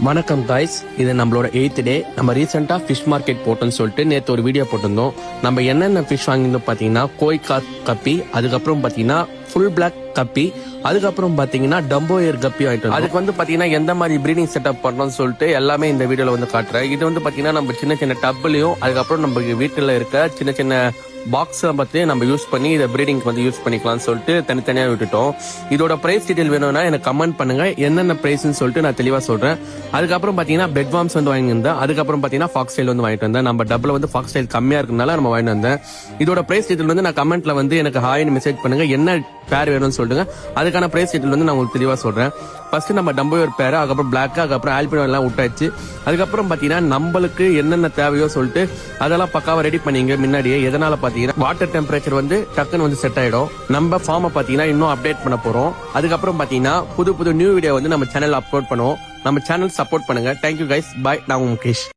வணக்கம் காய்ஸ், இது நம்மளோட 8th டே. நம்ம ரீசெண்டா ஃபிஷ் மார்க்கெட் போட்டோம்னு சொல்லிட்டு நேற்று ஒரு வீடியோ போட்டிருந்தோம். நம்ம என்னென்ன ஃபிஷ் வாங்கியிருந்தோம் பார்த்தீங்கன்னா கோய் கப்பி, அதுக்கப்புறம் பார்த்தீங்கன்னா ஃபுல் பிளாக் கப்பி, அதுக்கப்புறம் பார்த்தீங்கன்னா டம்போ ஏர் கப்பி ஆயிட்டு. அதுக்கு வந்து பார்த்தீங்கன்னா எந்த மாதிரி ப்ரீடிங் செட்டப் பண்ணணும்னு சொல்லிட்டு எல்லாமே இந்த வீடியோவில் வந்து காட்டுறேன். இது வந்து பார்த்தீங்கன்னா நம்ம சின்ன சின்ன டப்லையும் அதுக்கப்புறம் நம்ம வீட்டில் இருக்க சின்ன சின்ன பாக்ஸை பற்றி நம்ம யூஸ் பண்ணி இதை ப்ரீடிங்க்கு வந்து யூஸ் பண்ணிக்கலாம்னு சொல்லிட்டு தனித்தனியாக விட்டுட்டோம். இதோட ப்ரைஸ் டீட்டெயில் வேணும்னா எனக்கு கமெண்ட் பண்ணுங்க, என்னென்ன ப்ரைஸ்ன்னு சொல்லிட்டு நான் தெளிவாக சொல்கிறேன். அதுக்கப்புறம் பார்த்தீங்கன்னா பெட் வார்ம்ஸ் வந்து வாங்கியிருந்தேன். அதுக்கப்புறம் பார்த்தீங்கன்னா ஃபாக்ஸ் டைல் வந்து வாங்கிட்டு வந்தேன். நம்ம டப்பில் வந்து ஃபாக்ஸ் டைல் கம்மியாக இருக்கனால நம்ம வாங்கிட்டு வந்தேன். இதோட ப்ரைஸ் டீட்டெயில் வந்து நான் கமெண்ட்ல வந்து எனக்கு ஹாய்னு மெசேஜ் பண்ணுங்க, என்ன பேர் வேணும்னு சொல்லுங்க. அதுக்கான ப்ரைஸ் டீட்டெயில் வந்து நான் உங்களுக்கு தெளிவாக சொல்கிறேன். ஃபர்ஸ்ட் நம்ம டம்போ ஒரு பேர், அதுக்கப்புறம் பிளாக், அதுக்கப்புறம் ஆல்பினோ எல்லாம் விட்டாச்சு. அதுக்கப்புறம் பார்த்தீங்கன்னா நம்மளுக்கு என்னென்ன தேவையோ சொல்லிட்டு அதெல்லாம் பக்காவாக ரெடி பண்ணிங்க முன்னாடியே. எதனால பார்த்தீங்கன்னா வாட்டர் டெம்பரேச்சர் வந்து டக்குன்னு வந்து செட் ஆகிடும். நம்ம ஃபார்மை பார்த்தீங்கன்னா இன்னும் அப்டேட் பண்ண போகிறோம். அதுக்கப்புறம் பார்த்தீங்கன்னா புது நியூ வீடியோ வந்து நம்ம சேனல் அப்லோட் பண்ணுவோம். நம்ம சேனல் சப்போர்ட் பண்ணுங்க. தேங்க்யூ கைஸ், பாய். நான் முகேஷ்.